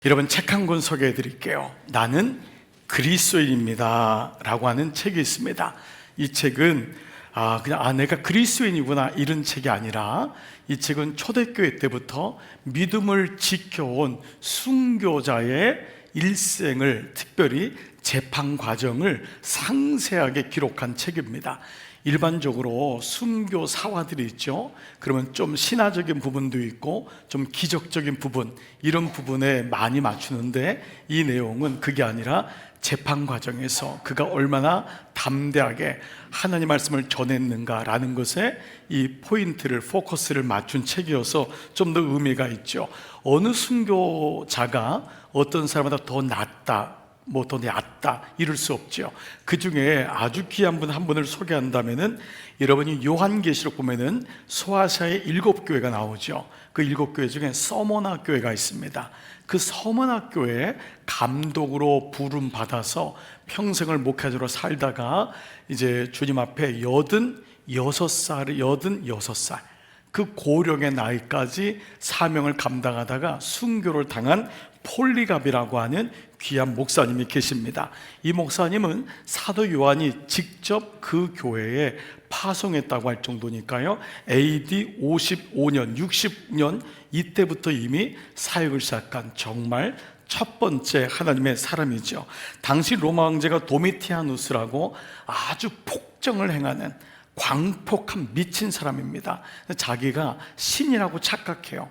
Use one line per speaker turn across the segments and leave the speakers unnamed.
여러분, 책 한 권 소개해 드릴게요. 나는 그리스도인입니다 라고 하는 책이 있습니다. 이 책은 그냥 내가 그리스도인이구나 이런 책이 아니라, 이 책은 초대교회 때부터 믿음을 지켜온 순교자의 일생을, 특별히 재판 과정을 상세하게 기록한 책입니다. 일반적으로 순교 사화들이 있죠. 그러면 좀 신화적인 부분도 있고 좀 기적적인 부분, 이런 부분에 많이 맞추는데, 이 내용은 그게 아니라 재판 과정에서 그가 얼마나 담대하게 하나님 말씀을 전했는가라는 것에 이 포인트를, 포커스를 맞춘 책이어서 좀 더 의미가 있죠. 어느 순교자가 어떤 사람보다 더 낫다, 더 얕다 이럴 수 없죠. 그 중에 아주 귀한 분 한 분을 소개한다면은, 여러분이 요한계시록 보면은 소아시아의 7교회가 나오죠. 그 7교회 중에 서머나 교회가 있습니다. 그 서머나 교회에 감독으로 부름 받아서 평생을 목회자로 살다가 이제 주님 앞에 86살 그 고령의 나이까지 사명을 감당하다가 순교를 당한 폴리갑이라고 하는 귀한 목사님이 계십니다. 이 목사님은 사도 요한이 직접 그 교회에 파송했다고 할 정도니까요, AD 55년, 60년 이때부터 이미 사역을 시작한 정말 첫 번째 하나님의 사람이죠. 당시 로마 황제가 도미티아누스라고 아주 폭정을 행하는 광폭한 미친 사람입니다. 자기가 신이라고 착각해요.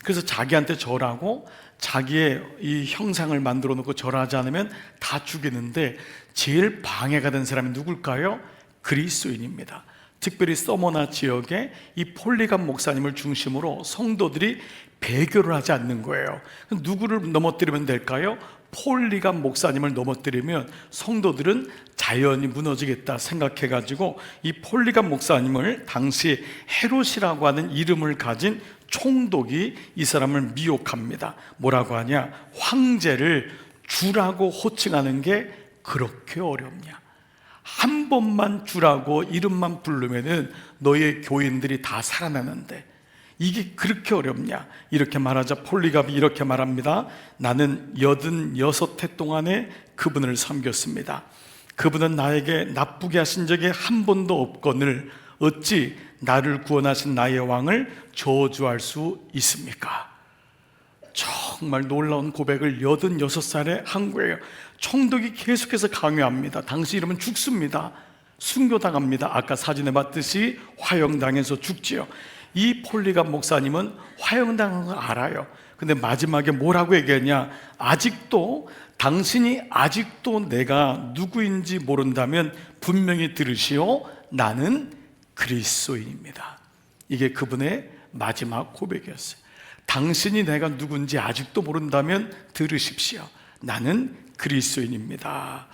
그래서 자기한테 절하고 자기의 이 형상을 만들어 놓고 절하지 않으면 다 죽이는데, 제일 방해가 된 사람이 누굴까요? 그리스도인입니다. 특별히 서머나 지역에 이 폴리갑 목사님을 중심으로 성도들이 배교를 하지 않는 거예요. 누구를 넘어뜨리면 될까요? 폴리갑 목사님을 넘어뜨리면 성도들은 자연히 무너지겠다 생각해가지고 이 폴리갑 목사님을 당시 헤롯이라고 하는 이름을 가진 총독이 이 사람을 미혹합니다. 뭐라고 하냐? 황제를 주라고 호칭하는 게 그렇게 어렵냐? 한 번만 주라고 이름만 부르면은 너의 교인들이 다 살아나는데 이게 그렇게 어렵냐? 이렇게 말하자 폴리갑이 이렇게 말합니다. 나는 86해 동안에 그분을 섬겼습니다. 그분은 나에게 나쁘게 하신 적이 한 번도 없거늘 어찌 나를 구원하신 나의 왕을 저주할 수 있습니까? 정말 놀라운 고백을 86살에 한 거예요. 총독이 계속해서 강요합니다. 당시 이러면 죽습니다. 순교당합니다. 아까 사진에 봤듯이 화형당해서 죽지요. 이 폴리갑 목사님은 화형당한 걸 알아요. 근데 마지막에 뭐라고 얘기했냐? 당신이 아직도 내가 누구인지 모른다면 분명히 들으시오. 나는 그리스도인입니다. 이게 그분의 마지막 고백이었어요. 당신이 내가 누군지 아직도 모른다면 들으십시오. 나는 그리스도인입니다.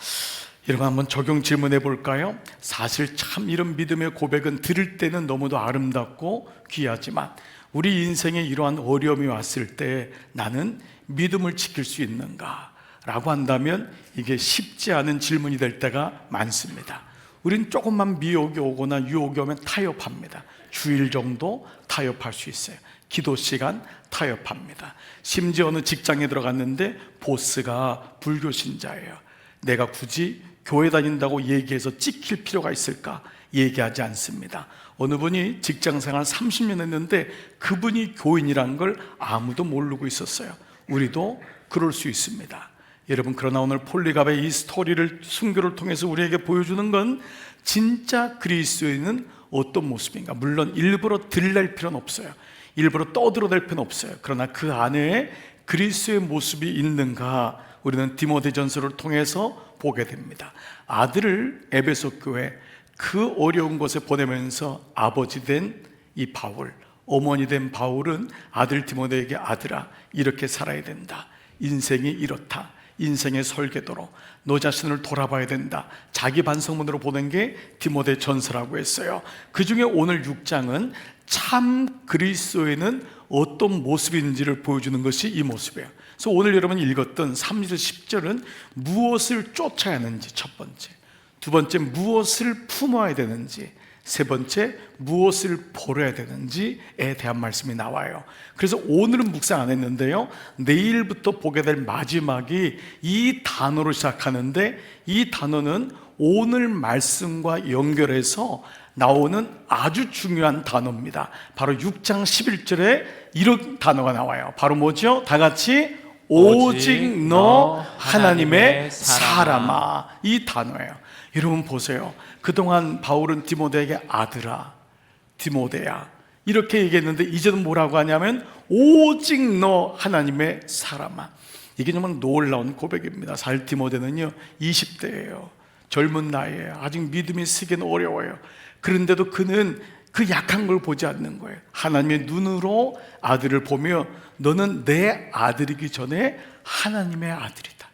여러분, 한번 적용 질문해 볼까요? 사실 참 이런 믿음의 고백은 들을 때는 너무도 아름답고 귀하지만, 우리 인생에 이러한 어려움이 왔을 때 나는 믿음을 지킬 수 있는가? 라고 한다면 이게 쉽지 않은 질문이 될 때가 많습니다. 우린 조금만 미혹이 오거나 유혹이 오면 타협합니다. 주일 정도 타협할 수 있어요. 기도 시간 타협합니다. 심지어 어느 직장에 들어갔는데 보스가 불교 신자예요. 내가 굳이 교회 다닌다고 얘기해서 찍힐 필요가 있을까? 얘기하지 않습니다. 어느 분이 직장생활 30년 했는데 그분이 교인이란 걸 아무도 모르고 있었어요. 우리도 그럴 수 있습니다. 여러분, 그러나 오늘 폴리갑의 이 스토리를, 순교를 통해서 우리에게 보여주는 건 진짜 그리스도인은 어떤 모습인가? 물론 일부러 들날 필요는 없어요. 일부러 떠들어댈 필요는 없어요. 그러나 그 안에 그리스도의 모습이 있는가, 우리는 디모데전서를 통해서 보게 됩니다. 아들을 에베소 교회 그 어려운 곳에 보내면서 아버지 된 이 바울, 어머니 된 바울은 아들 디모데에게, 아들아 이렇게 살아야 된다, 인생이 이렇다, 인생의 설계도로 너 자신을 돌아봐야 된다, 자기 반성문으로 보낸 게 디모데 전서라고 했어요. 그 중에 오늘 6장은 참 그리스도에는 어떤 모습인지를 보여주는 것이 이 모습이에요. 그래서 오늘 여러분이 읽었던 3절 10절은 무엇을 쫓아야 하는지 첫 번째, 두 번째 무엇을 품어야 되는지, 세 번째, 무엇을 버려야 되는지에 대한 말씀이 나와요. 그래서 오늘은 묵상 안 했는데요, 내일부터 보게 될 마지막이 이 단어로 시작하는데, 이 단어는 오늘 말씀과 연결해서 나오는 아주 중요한 단어입니다. 바로 6장 11절에 이런 단어가 나와요. 바로 뭐죠? 다 같이 오직 너 하나님의 사람아. 이 단어예요. 여러분 보세요. 그동안 바울은 디모데에게 아들아, 디모데야 이렇게 얘기했는데, 이제는 뭐라고 하냐면 오직 너 하나님의 사람아. 이게 정말 놀라운 고백입니다. 사실 디모데는요 20대예요. 젊은 나이에 아직 믿음이 쓰기는 어려워요. 그런데도 그는 그 약한 걸 보지 않는 거예요. 하나님의 눈으로 아들을 보며 너는 내 아들이기 전에 하나님의 아들이다.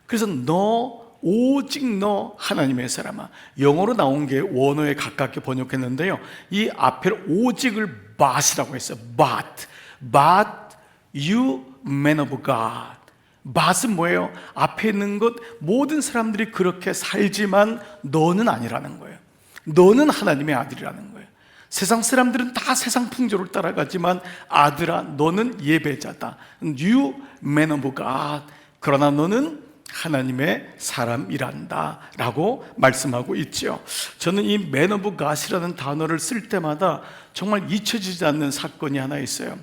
그래서 너, 오직 너 하나님의 사람아. 영어로 나온 게 원어에 가깝게 번역했는데요, 이 앞에 오직을 but이라고 했어요. but you man of God. but은 뭐예요? 앞에 있는 것, 모든 사람들이 그렇게 살지만 너는 아니라는 거예요. 너는 하나님의 아들이라는 거예요. 세상 사람들은 다 세상 풍조를 따라가지만 아들아 너는 예배자다. You man of God. 그러나 너는 하나님의 사람이란다 라고 말씀하고 있죠. 저는 이 man of God이라는 단어를 쓸 때마다 정말 잊혀지지 않는 사건이 하나 있어요.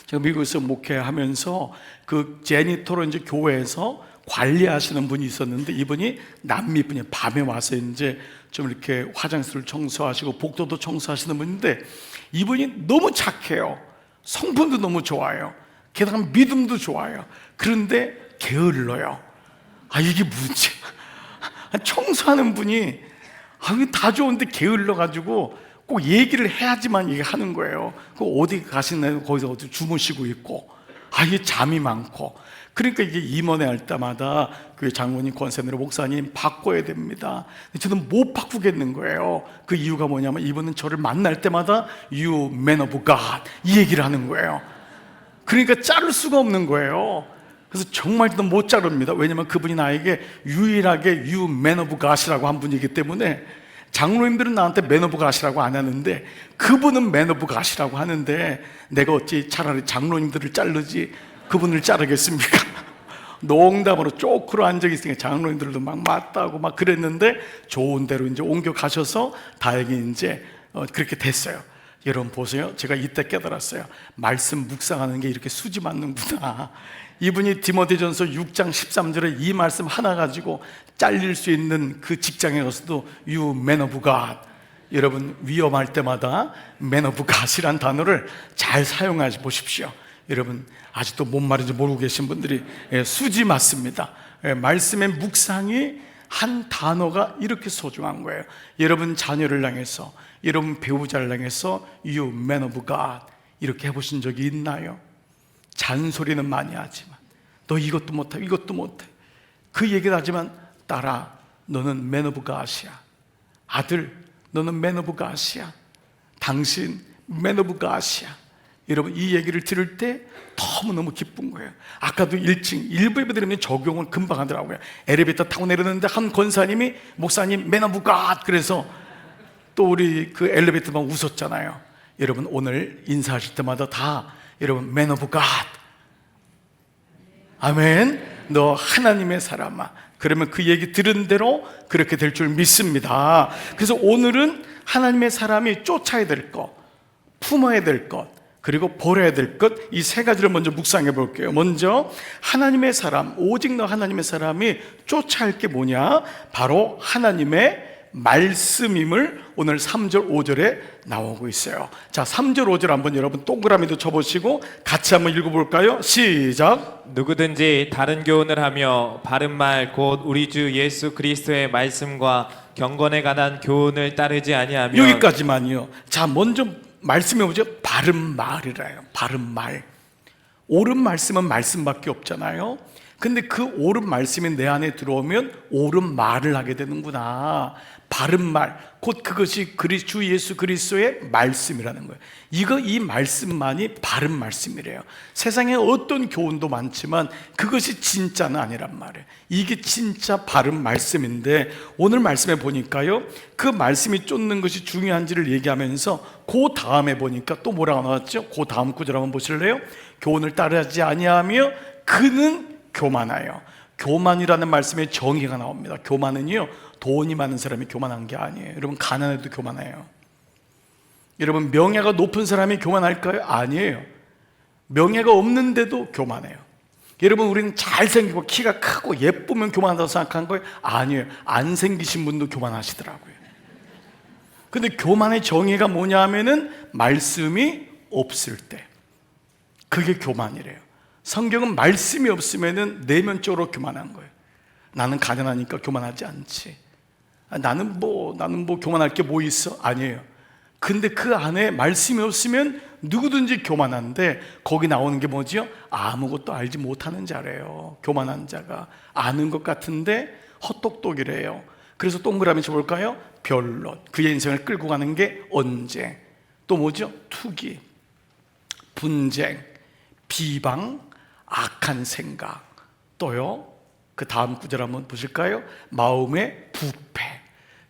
제가 미국에서 목회하면서 그 제니토로 이제 교회에서 관리하시는 분이 있었는데, 이분이 남미 분이 밤에 와서 이제 좀 이렇게 화장실을 청소하시고 복도도 청소하시는 분인데, 이분이 너무 착해요. 성품도 너무 좋아요. 게다가 믿음도 좋아요. 그런데 게을러요. 이게 문제. 청소하는 분이 다 좋은데 게을러가지고 꼭 얘기를 해야지만 이게 하는 거예요. 어디 가시나요? 거기서 어디 주무시고 있고, 이게 잠이 많고. 그러니까 이게 임원회 할 때마다 교회 장로님, 권사님, 목사님 바꿔야 됩니다. 저는 못 바꾸겠는 거예요. 그 이유가 뭐냐면 이분은 저를 만날 때마다 You man of God 이 얘기를 하는 거예요. 그러니까 자를 수가 없는 거예요. 그래서 정말 못 자릅니다. 왜냐면 그분이 나에게 유일하게 You man of God이라고 한 분이기 때문에. 장로님들은 나한테 man of God이라고 안 하는데 그분은 man of God이라고 하는데, 내가 어찌 차라리 장로님들을 자르지 그분을 자르겠습니까? 농담으로 쪼크로 앉아 있으니까 장로님들도 막 맞다고 막 그랬는데, 좋은 데로 이제 옮겨 가셔서 다행히 이제 그렇게 됐어요. 여러분 보세요. 제가 이때 깨달았어요. 말씀 묵상하는 게 이렇게 수지 맞는구나. 이분이 디모데전서 6장 13절에 이 말씀 하나 가지고 잘릴 수 있는 그 직장에 가서도 You man of God. 여러분 위험할 때마다 man of God이란 단어를 잘 사용하시 보십시오. 여러분 아직도 뭔 말인지 모르고 계신 분들이 수지 맞습니다. 말씀의 묵상이 한 단어가 이렇게 소중한 거예요. 여러분 자녀를 향해서, 여러분 배우자를 향해서 You man of God 이렇게 해보신 적이 있나요? 잔소리는 많이 하지만 너 이것도 못해 이것도 못해 그 얘기를 하지만, 딸아 너는 man of God이야. 아들 너는 man of God이야. 당신 man of God이야. 여러분 이 얘기를 들을 때 너무너무 기쁜 거예요. 아까도 1층 일부 예배드리면 적용을 금방 하더라고요. 엘리베이터 타고 내렸는데 한 권사님이 목사님 man of God 그래서 또 우리 그 엘리베이터만 웃었잖아요. 여러분 오늘 인사하실 때마다 다 여러분 man of God. 아멘. 너 하나님의 사람아. 그러면 그 얘기 들은 대로 그렇게 될 줄 믿습니다. 그래서 오늘은 하나님의 사람이 쫓아야 될 것, 품어야 될 것, 그리고 버려야 될 것, 이 세 가지를 먼저 묵상해 볼게요. 먼저 하나님의 사람, 오직 너 하나님의 사람이 쫓아야 할 게 뭐냐? 바로 하나님의 말씀임을 오늘 3절 5절에 나오고 있어요. 자, 3절 5절 한번 여러분 동그라미도 쳐보시고 같이 한번 읽어볼까요? 시작.
누구든지 다른 교훈을 하며 바른 말 곧 우리 주 예수 그리스도의 말씀과 경건에 관한 교훈을 따르지 아니하면.
여기까지만요. 자, 먼저 말씀해 보죠. 바른 말이래요. 바른 말. 옳은 말씀은 말씀밖에 없잖아요. 근데 그 옳은 말씀이 내 안에 들어오면 옳은 말을 하게 되는구나. 바른 말, 곧 그것이 주 예수 그리스도의 말씀이라는 거예요. 이 말씀만이 바른 말씀이래요. 세상에 어떤 교훈도 많지만 그것이 진짜는 아니란 말이에요. 이게 진짜 바른 말씀인데, 오늘 말씀에 보니까요, 그 말씀이 쫓는 것이 중요한지를 얘기하면서 그 다음에 보니까 또 뭐라고 나왔죠? 그 다음 구절 한번 보실래요? 교훈을 따르지 아니하며 그는 교만하여. 교만이라는 말씀의 정의가 나옵니다. 교만은요, 돈이 많은 사람이 교만한 게 아니에요. 여러분, 가난해도 교만해요. 여러분, 명예가 높은 사람이 교만할까요? 아니에요. 명예가 없는데도 교만해요. 여러분, 우리는 잘생기고 키가 크고 예쁘면 교만하다고 생각한 거예요? 아니에요. 안 생기신 분도 교만하시더라고요. 근데 교만의 정의가 뭐냐 하면은 말씀이 없을 때, 그게 교만이래요. 성경은 말씀이 없으면은 내면적으로 교만한 거예요. 나는 가난하니까 교만하지 않지. 나는 뭐 교만할 게 뭐 있어? 아니에요. 근데 그 안에 말씀이 없으면 누구든지 교만한데, 거기 나오는 게 뭐지요? 아무것도 알지 못하는 자래요. 교만한 자가 아는 것 같은데 헛똑똑이래요. 그래서 동그라미 쳐볼까요? 변론. 그의 인생을 끌고 가는 게 언쟁. 또 뭐죠? 투기, 분쟁, 비방, 악한 생각. 또요, 그 다음 구절 한번 보실까요? 마음의 부패,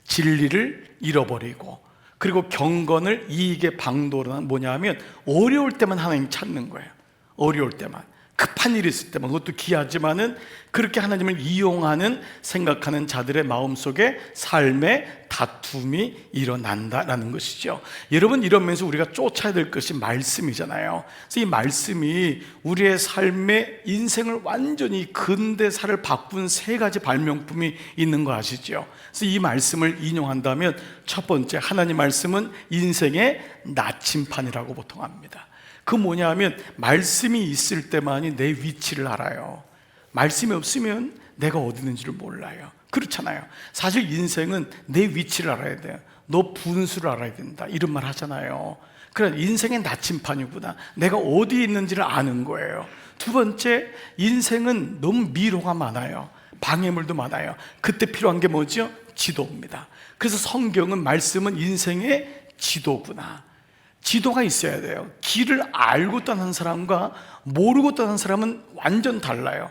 진리를 잃어버리고, 그리고 경건을 이익의 방도로는 뭐냐 하면 어려울 때만 하나님 찾는 거예요. 어려울 때만, 급한 일이 있을 때만, 그것도 귀하지만은 그렇게 하나님을 이용하는 생각하는 자들의 마음속에 삶의 다툼이 일어난다라는 것이죠. 여러분, 이러면서 우리가 쫓아야 될 것이 말씀이잖아요. 그래서 이 말씀이 우리의 삶의 인생을 완전히 근대사를 바꾼 세 가지 발명품이 있는 거 아시죠? 그래서 이 말씀을 인용한다면, 첫 번째, 하나님 말씀은 인생의 나침판이라고 보통 합니다. 그 뭐냐 하면 말씀이 있을 때만이 내 위치를 알아요. 말씀이 없으면 내가 어디 있는지를 몰라요. 그렇잖아요. 사실 인생은 내 위치를 알아야 돼요. 너 분수를 알아야 된다, 이런 말 하잖아요. 그래, 인생의 나침판이구나. 내가 어디 있는지를 아는 거예요. 두 번째, 인생은 너무 미로가 많아요. 방해물도 많아요. 그때 필요한 게 뭐죠? 지도입니다. 그래서 성경은, 말씀은 인생의 지도구나. 지도가 있어야 돼요. 길을 알고 떠난 사람과 모르고 떠난 사람은 완전 달라요.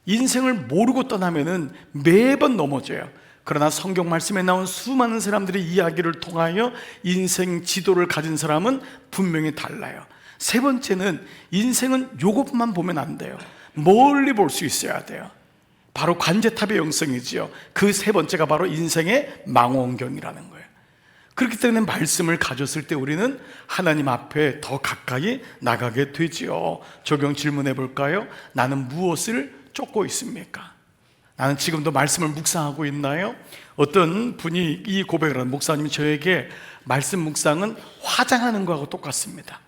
인생을 모르고 떠나면은 매번 넘어져요. 그러나 성경 말씀에 나온 수많은 사람들의 이야기를 통하여 인생 지도를 가진 사람은 분명히 달라요. 세 번째는, 인생은 요것만 보면 안 돼요. 멀리 볼 수 있어야 돼요. 바로 관제탑의 영성이지요. 그 세 번째가 바로 인생의 망원경이라는 거예요. 그렇기 때문에 말씀을 가졌을 때 우리는 하나님 앞에 더 가까이 나가게 되지요. 적용 질문해 볼까요? 나는 무엇을 쫓고 있습니까? 나는 지금도 말씀을 묵상하고 있나요? 어떤 분이 이 고백을 하는 목사님이 저에게, 말씀 묵상은 화장하는 거하고 똑같습니다.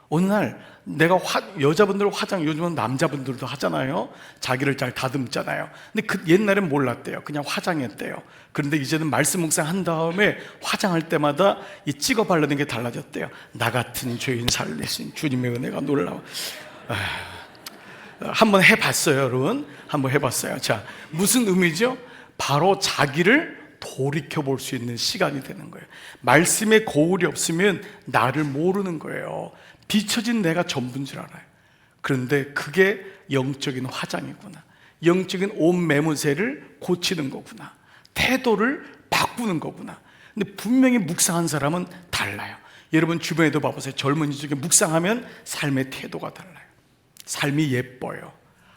어느 날 내가 여자분들 화장, 요즘은 남자분들도 하잖아요. 자기를 잘 다듬잖아요. 근데 옛날엔 몰랐대요. 그냥 화장했대요. 그런데 이제는 말씀 묵상 한 다음에 화장할 때마다 이 찍어 바르는 게 달라졌대요. 나 같은 죄인 살리신 주님의 은혜가 놀라워. 한번 해봤어요, 여러분. 한번 해봤어요. 자, 무슨 의미죠? 바로 자기를 돌이켜 볼 수 있는 시간이 되는 거예요. 말씀의 거울이 없으면 나를 모르는 거예요. 비춰진 내가 전부인 줄 알아요. 그런데 그게 영적인 화장이구나. 영적인 옷 매무새를 고치는 거구나. 태도를 바꾸는 거구나. 근데 분명히 묵상한 사람은 달라요. 여러분 주변에도 봐보세요. 젊은이 중에 묵상하면 삶의 태도가 달라요. 삶이 예뻐요.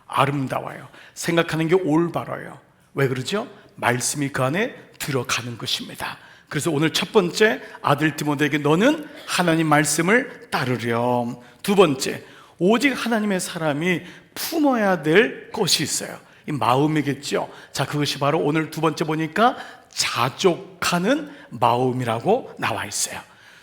아름다워요. 생각하는 게 올바라요. 왜 그러죠? 말씀이 그 안에 들어가는 것입니다. 그래서 오늘 첫 번째, 아들 디모데에게 너는 하나님 말씀을 따르렴. 두 번째, 오직 하나님의 사람이 품어야 될 것이 있어요. 이 마음이겠죠. 자, 그것이 바로 오늘 두 번째 보니까 자족하는 마음이라고 나와 있어요.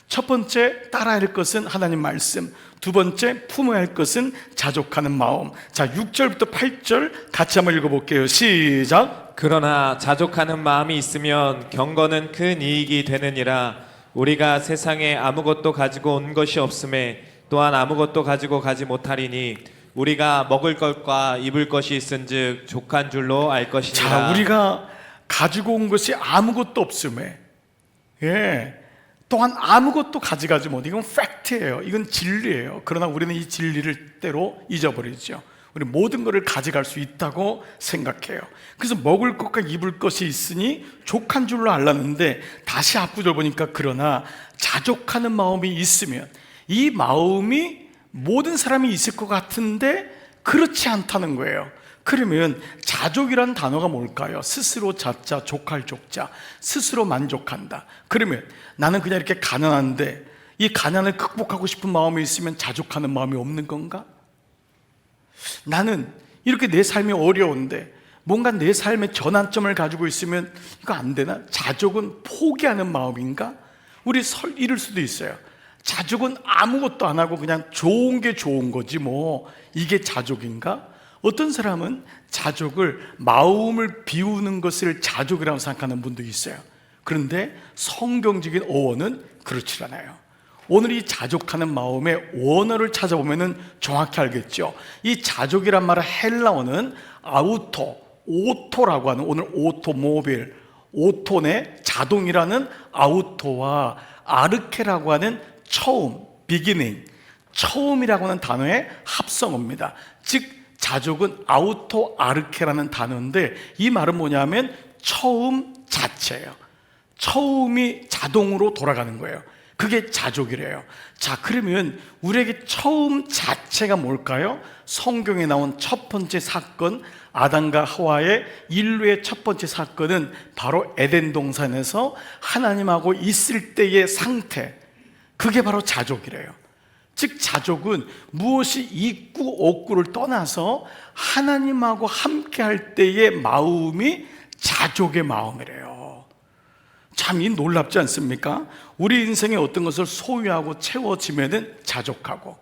첫 번째, 따라야 할 것은 하나님 말씀. 두 번째, 품어야 할 것은 자족하는 마음. 자, 6절부터 8절 같이 한번 읽어볼게요. 시작.
그러나 자족하는 마음이 있으면 경건은 큰 이익이 되느니라. 우리가 세상에 아무것도 가지고 온 것이 없음에 또한 아무것도 가지고 가지 못하리니 우리가 먹을 것과 입을 것이 있은즉 족한 줄로 알 것이니라.
자, 우리가 가지고 온 것이 아무것도 없음에, 또한 아무것도 가져가지 못. 이건 팩트예요. 이건 진리예요. 그러나 우리는 이 진리를 때로 잊어버리죠. 우리 모든 것을 가져갈 수 있다고 생각해요. 그래서 먹을 것과 입을 것이 있으니 족한 줄로 알았는데, 다시 앞구절 보니까 그러나 자족하는 마음이 있으면, 이 마음이 모든 사람이 있을 것 같은데 그렇지 않다는 거예요. 그러면 자족이라는 단어가 뭘까요? 스스로 자자, 족할 족자, 스스로 만족한다. 그러면 나는 그냥 이렇게 가난한데 이 가난을 극복하고 싶은 마음이 있으면 자족하는 마음이 없는 건가? 나는 이렇게 내 삶이 어려운데 뭔가 내 삶의 전환점을 가지고 있으면 이거 안 되나? 자족은 포기하는 마음인가? 우리 이럴 수도 있어요. 자족은 아무것도 안 하고 그냥 좋은 게 좋은 거지 뭐, 이게 자족인가? 어떤 사람은 자족을, 마음을 비우는 것을 자족이라고 생각하는 분도 있어요. 그런데 성경적인 어원은 그렇지 않아요. 오늘 이 자족하는 마음의 원어를 찾아보면 정확히 알겠죠. 이 자족이란 말의 헬라어는 오토라고 하는, 오늘 오토모빌, 오토네 자동이라는 아우토와 아르케라고 하는 처음, 비기닝, 처음이라고 하는 단어의 합성어입니다. 즉 자족은 아우토 아르케라는 단어인데, 이 말은 뭐냐면 처음 자체예요. 처음이 자동으로 돌아가는 거예요. 그게 자족이래요. 자, 그러면 우리에게 처음 자체가 뭘까요? 성경에 나온 첫 번째 사건, 아담과 하와의 인류의 첫 번째 사건은 바로 에덴 동산에서 하나님하고 있을 때의 상태, 그게 바로 자족이래요. 즉 자족은 무엇이 있고 없고를 떠나서 하나님하고 함께 할 때의 마음이 자족의 마음이래요. 참 이 놀랍지 않습니까? 우리 인생에 어떤 것을 소유하고 채워지면은 자족하고,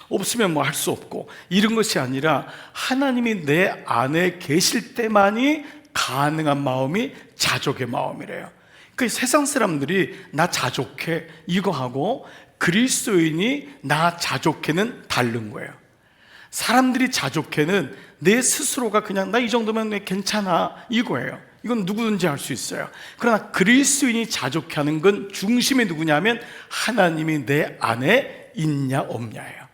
없으면 뭐 할 수 없고, 이런 것이 아니라 하나님이 내 안에 계실 때만이 가능한 마음이 자족의 마음이래요. 그 세상 사람들이 나 자족해 이거 하고 그리스도인이 나 자족해는 다른 거예요. 사람들이 자족해는 내 스스로가 그냥 나 이 정도면 괜찮아 이거예요. 이건 누구든지 할 수 있어요. 그러나 그리스도인이 자족하는 건 중심이 누구냐면 하나님이 내 안에 있냐 없냐예요.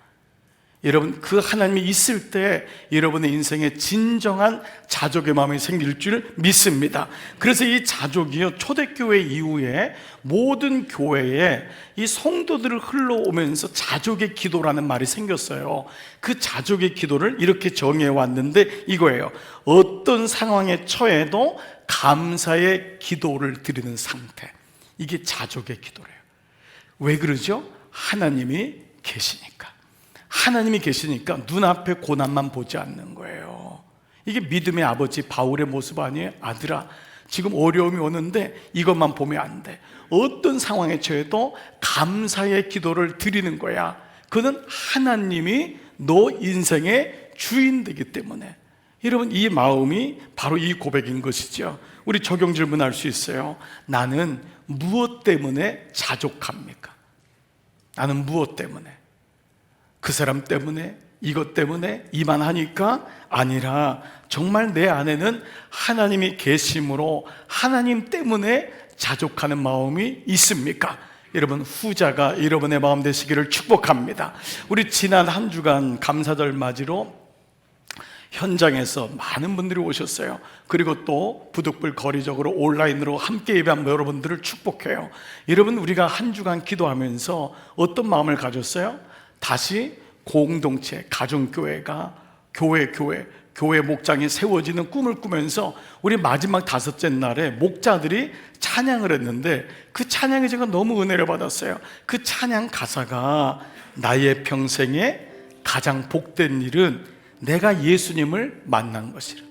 여러분, 그 하나님이 있을 때 여러분의 인생에 진정한 자족의 마음이 생길 줄 믿습니다. 그래서 이 자족이요, 초대교회 이후에 모든 교회에 이 성도들을 흘러오면서 자족의 기도라는 말이 생겼어요. 그 자족의 기도를 이렇게 정해 왔는데 이거예요. 어떤 상황에 처해도 감사의 기도를 드리는 상태, 이게 자족의 기도래요. 왜 그러죠? 하나님이 계시니까. 하나님이 계시니까 눈앞에 고난만 보지 않는 거예요. 이게 믿음의 아버지 바울의 모습 아니에요? 아들아, 지금 어려움이 오는데 이것만 보면 안 돼. 어떤 상황에 처해도 감사의 기도를 드리는 거야. 그는 하나님이 너 인생의 주인 되기 때문에. 여러분, 이 마음이 바로 이 고백인 것이죠. 우리 적용 질문할 수 있어요. 나는 무엇 때문에 자족합니까? 나는 무엇 때문에? 그 사람 때문에, 이것 때문에, 이만 하니까 아니라 정말 내 안에는 하나님이 계심으로 하나님 때문에 자족하는 마음이 있습니까? 여러분, 후자가 여러분의 마음 되시기를 축복합니다. 우리 지난 한 주간 감사절 맞이로 현장에서 많은 분들이 오셨어요. 그리고 또 부득불 거리적으로 온라인으로 함께 예배한 여러분들을 축복해요. 여러분, 우리가 한 주간 기도하면서 어떤 마음을 가졌어요? 다시 공동체, 가정교회가 교회 목장이 세워지는 꿈을 꾸면서 우리 마지막 다섯째 날에 목자들이 찬양을 했는데 그 찬양에 제가 너무 은혜를 받았어요. 그 찬양 가사가 나의 평생에 가장 복된 일은 내가 예수님을 만난 것이라.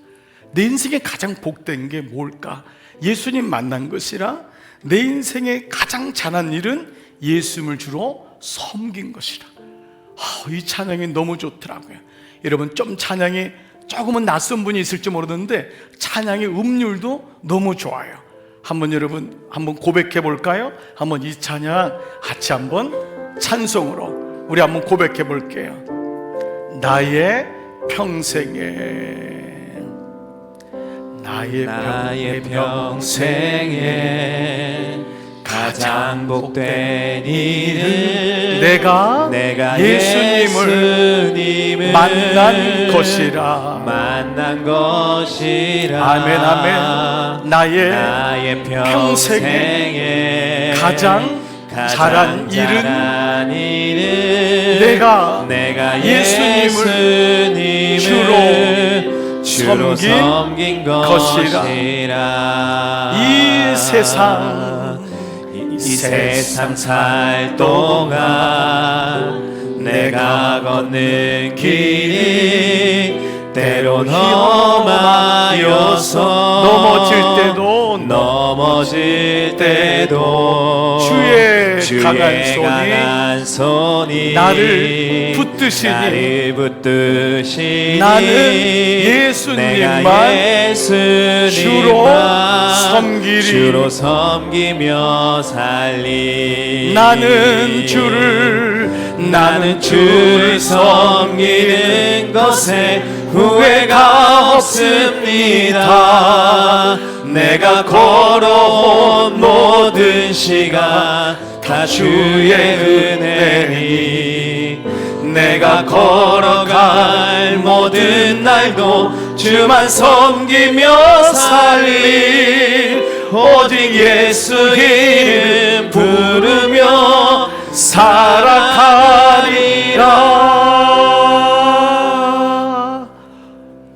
내 인생에 가장 복된 게 뭘까? 예수님 만난 것이라. 내 인생에 가장 잘한 일은 예수님을 주로 섬긴 것이라. 이 찬양이 너무 좋더라고요. 여러분, 좀 찬양이 조금은 낯선 분이 있을지 모르는데 찬양의 음률도 너무 좋아요. 여러분 한번 고백해 볼까요? 한번 이 찬양 같이 한번 찬송으로 우리 한번 고백해 볼게요. 나의 평생에
나의 평생에 가장 복된 일은
내가
예수님을
만난 것이라. 아멘 아멘. 나의 평생에 가장 잘한 일은 내가 예수님을 주로 섬긴 것이라. 이 세상 살 동안 내가 걷는 길이 때론 험하여서 넘어질 때도 주의 강한 손이 나를 붙드시니 나는 예수님만 주로 섬기며 살리. 나는 주를 섬기는 것에 후회가 없습니다. 내가 걸어온 모든 시간 다 주의 은혜니, 내가 걸어갈 모든 날도 주만 섬기며 살리. 오직 예수 이름 부르며 살아가리라.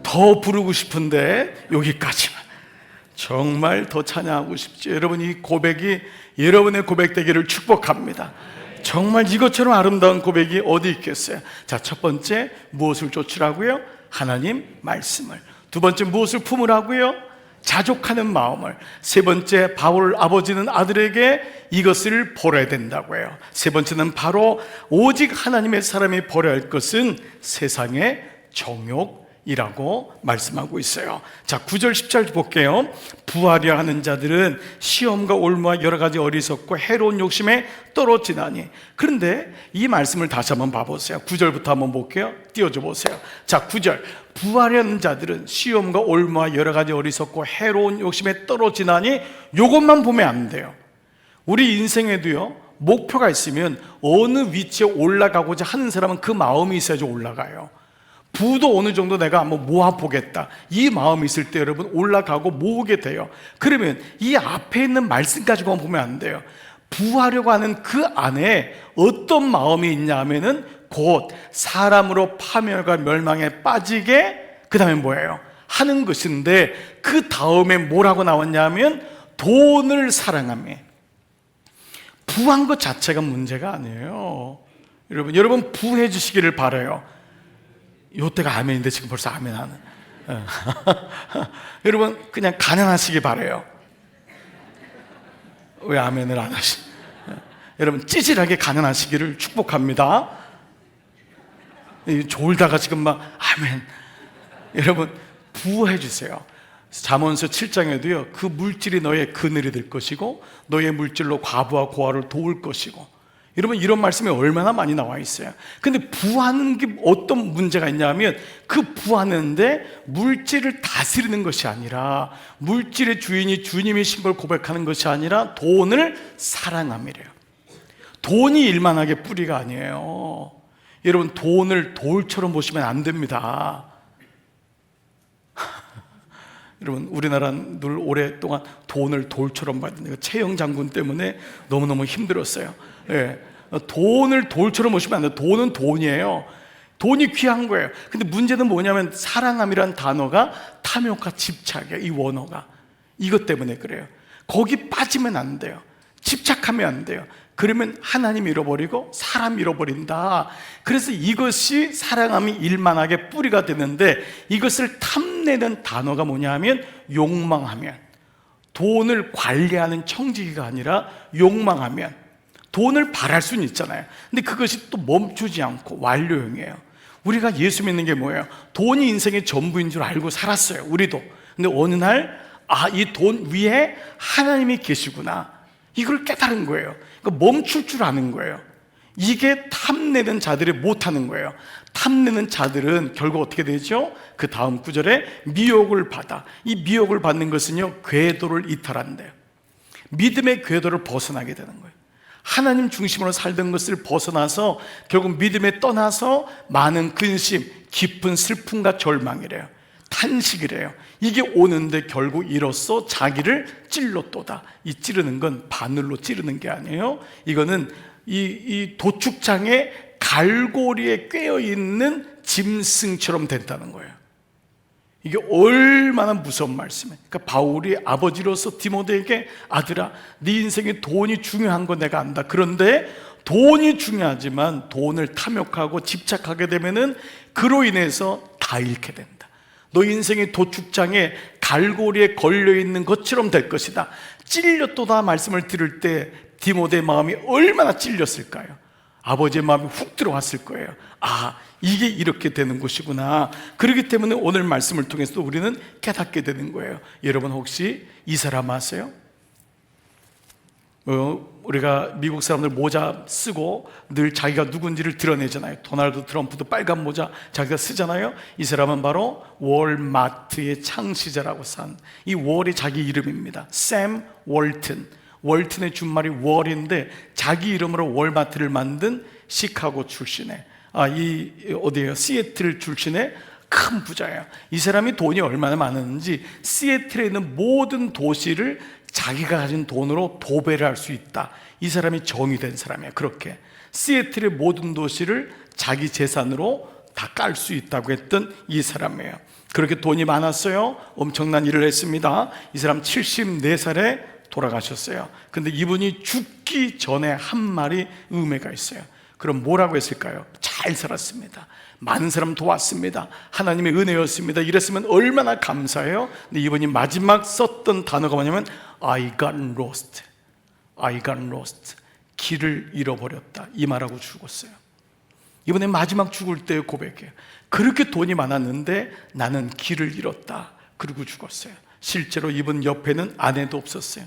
더 부르고 싶은데 여기까지만. 정말 더 찬양하고 싶죠. 여러분, 이 고백이 여러분의 고백 되기를 축복합니다. 정말 이것처럼 아름다운 고백이 어디 있겠어요? 자, 첫 번째, 무엇을 쫓으라고요? 하나님 말씀을. 두 번째, 무엇을 품으라고요? 자족하는 마음을. 세 번째, 바울 아버지는 아들에게 이것을 버려야 된다고 해요. 세 번째는 바로 오직 하나님의 사람이 버려야 할 것은 세상의 정욕이라고 말씀하고 있어요. 자, 9절 10절 볼게요. 부하려 하는 자들은 시험과 올무와 여러 가지 어리석고 해로운 욕심에 떨어지나니. 그런데 이 말씀을 다시 한번 봐보세요. 9절부터 한번 볼게요. 띄워줘 보세요. 자, 9절. 부하려 하는 자들은 시험과 올무와 여러 가지 어리석고 해로운 욕심에 떨어지나니. 요것만 보면 안 돼요. 우리 인생에도요, 목표가 있으면 어느 위치에 올라가고자 하는 사람은 그 마음이 있어야지 올라가요. 부도 어느 정도 내가 한번 모아보겠다, 이 마음이 있을 때 여러분 올라가고 모으게 돼요. 그러면 이 앞에 있는 말씀 가지고만 보면 안 돼요. 부하려고 하는 그 안에 어떤 마음이 있냐 하면은 곧 사람으로 파멸과 멸망에 빠지게, 그 다음에 뭐예요? 하는 것인데, 그 다음에 뭐라고 나왔냐 하면 돈을 사랑하며. 부한 것 자체가 문제가 아니에요. 여러분 부해 주시기를 바라요. 요때가 아멘인데 지금 벌써 아멘 하는. 여러분 그냥 가난하시기 바라요. 왜 아멘을 안 하시? 여러분 찌질하게 가난하시기를 축복합니다. 졸다가 지금 막 아멘. 여러분 부해 주세요. 잠언서 7장에도요, 그 물질이 너의 그늘이 될 것이고 너의 물질로 과부와 고아를 도울 것이고. 여러분 이런 말씀이 얼마나 많이 나와 있어요. 근데 부하는 게 어떤 문제가 있냐면, 그 부하는데 물질을 다스리는 것이 아니라, 물질의 주인이 주님이신 걸 고백하는 것이 아니라 돈을 사랑함이래요. 돈이 일만하게 뿌리가 아니에요. 여러분 돈을 돌처럼 보시면 안 됩니다. 여러분 우리나라는 늘 오랫동안 돈을 돌처럼 봤는데, 최영 장군 때문에 너무너무 힘들었어요. 예, 돈을 돌처럼 보시면 안 돼요. 돈은 돈이에요. 돈이 귀한 거예요. 근데 문제는 뭐냐면 사랑함이란 단어가 탐욕과 집착이에요. 이 원어가 이것 때문에 그래요. 거기 빠지면 안 돼요. 집착하면 안 돼요. 그러면 하나님 잃어버리고 사람 잃어버린다. 그래서 이것이 사랑함이 일만하게 뿌리가 되는데, 이것을 탐내는 단어가 뭐냐 하면 욕망하면. 돈을 관리하는 청지기가 아니라 욕망하면. 돈을 바랄 수는 있잖아요. 근데 그것이 또 멈추지 않고 완료형이에요. 우리가 예수 믿는 게 뭐예요? 돈이 인생의 전부인 줄 알고 살았어요, 우리도. 근데 어느 날 이 돈 위에 하나님이 계시구나, 이걸 깨달은 거예요. 그러니까 멈출 줄 아는 거예요. 이게 탐내는 자들이 못하는 거예요. 탐내는 자들은 결국 어떻게 되죠? 그 다음 구절에 미혹을 받아. 이 미혹을 받는 것은요, 궤도를 이탈한대요. 믿음의 궤도를 벗어나게 되는 거예요. 하나님 중심으로 살던 것을 벗어나서 결국 믿음에 떠나서 많은 근심, 깊은 슬픔과 절망이래요. 탄식이래요. 이게 오는데 결국 이로써 자기를 찔렀도다. 이 찌르는 건 바늘로 찌르는 게 아니에요. 이거는 이 도축장에 갈고리에 꿰어있는 짐승처럼 된다는 거예요. 이게 얼마나 무서운 말씀이에요. 그러니까 바울이 아버지로서 디모데에게 아들아, 네 인생에 돈이 중요한 거 내가 안다. 그런데 돈이 중요하지만 돈을 탐욕하고 집착하게 되면은 그로 인해서 다 잃게 된다. 너 인생의 도축장에 갈고리에 걸려있는 것처럼 될 것이다. 찔렸도다 말씀을 들을 때 디모데의 마음이 얼마나 찔렸을까요? 아버지의 마음이 훅 들어왔을 거예요. 아, 이게 이렇게 되는 것이구나. 그렇기 때문에 오늘 말씀을 통해서 우리는 깨닫게 되는 거예요. 여러분 혹시 이 사람 아세요? 우리가 미국 사람들 모자 쓰고 늘 자기가 누군지를 드러내잖아요. 도널드 트럼프도 빨간 모자 자기가 쓰잖아요. 이 사람은 바로 월마트의 창시자라고 산, 이 월이 자기 이름입니다. 샘 월튼. 월튼의 준말이 월인데 자기 이름으로 월마트를 만든 시카고 출신의 어디예요? 시애틀 출신의 큰 부자예요. 이 사람이 돈이 얼마나 많았는지 시애틀에 있는 모든 도시를 자기가 가진 돈으로 도배를 할 수 있다. 이 사람이 정의된 사람이에요. 그렇게 시애틀의 모든 도시를 자기 재산으로 다 깔 수 있다고 했던 이 사람이에요. 그렇게 돈이 많았어요. 엄청난 일을 했습니다. 이 사람 74살에 돌아가셨어요. 근데 이분이 죽기 전에 한 말이 의미가 있어요. 그럼 뭐라고 했을까요? 잘 살았습니다. 많은 사람 도왔습니다. 하나님의 은혜였습니다. 이랬으면 얼마나 감사해요. 근데 이분이 마지막 썼던 단어가 뭐냐면 I got lost. I got lost. 길을 잃어버렸다. 이 말하고 죽었어요. 이번에 마지막 죽을 때 고백해요. 그렇게 돈이 많았는데 나는 길을 잃었다. 그리고 죽었어요. 실제로 이분 옆에는 아내도 없었어요.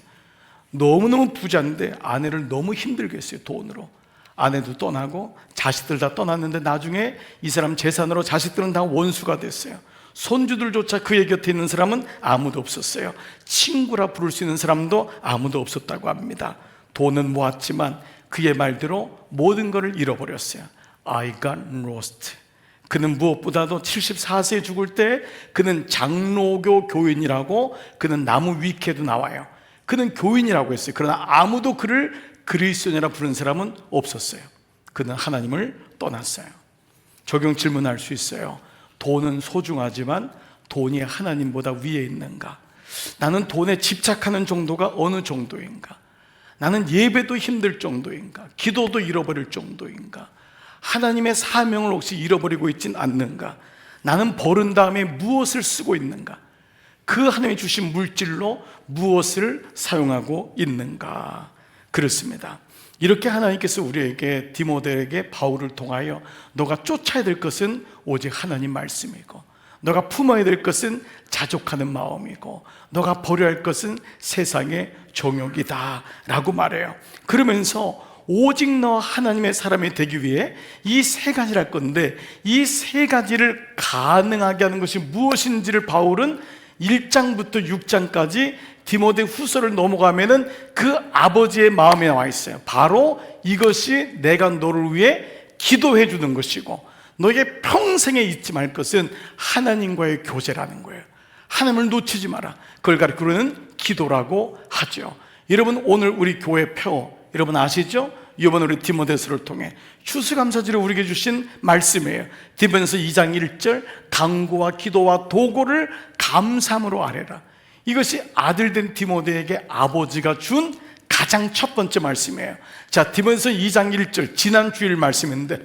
너무너무 부자인데 아내를 너무 힘들게 했어요. 돈으로. 아내도 떠나고 자식들 다 떠났는데 나중에 이 사람 재산으로 자식들은 다 원수가 됐어요. 손주들조차 그의 곁에 있는 사람은 아무도 없었어요. 친구라 부를 수 있는 사람도 아무도 없었다고 합니다. 돈은 모았지만 그의 말대로 모든 것을 잃어버렸어요. I got lost. 그는 무엇보다도 74세에 죽을 때 그는 장로교 교인이라고, 그는 나무 위키에도 나와요. 그는 교인이라고 했어요. 그러나 아무도 그를 그리스도인이라 부르는 사람은 없었어요. 그는 하나님을 떠났어요. 적용 질문할 수 있어요. 돈은 소중하지만 돈이 하나님보다 위에 있는가? 나는 돈에 집착하는 정도가 어느 정도인가? 나는 예배도 힘들 정도인가? 기도도 잃어버릴 정도인가? 하나님의 사명을 혹시 잃어버리고 있진 않는가? 나는 벌은 다음에 무엇을 쓰고 있는가? 그 하나님이 주신 물질로 무엇을 사용하고 있는가? 그렇습니다. 이렇게 하나님께서 우리에게, 디모데에게 바울을 통하여 너가 쫓아야 될 것은 오직 하나님 말씀이고, 너가 품어야 될 것은 자족하는 마음이고, 너가 버려야 할 것은 세상의 정욕이다 라고 말해요. 그러면서 오직 너 하나님의 사람이 되기 위해 이 세 가지를 할 건데, 이 세 가지를 가능하게 하는 것이 무엇인지를 바울은 1장부터 6장까지 디모데 후서를 넘어가면은 그 아버지의 마음에 나와 있어요. 바로 이것이 내가 너를 위해 기도해 주는 것이고, 너에게 평생에 잊지 말 것은 하나님과의 교제라는 거예요. 하나님을 놓치지 마라. 그걸 가리키는 기도라고 하죠. 여러분, 오늘 우리 교회 표 여러분 아시죠? 이번 우리 디모데서를 통해 추수감사절에 우리에게 주신 말씀이에요. 디모데서 2장 1절, 간구와 기도와 도고를 감사함으로 아뢰라. 이것이 아들된 디모데에게 아버지가 준 가장 첫 번째 말씀이에요. 자, 디모데서 2장 1절, 지난 주일 말씀인데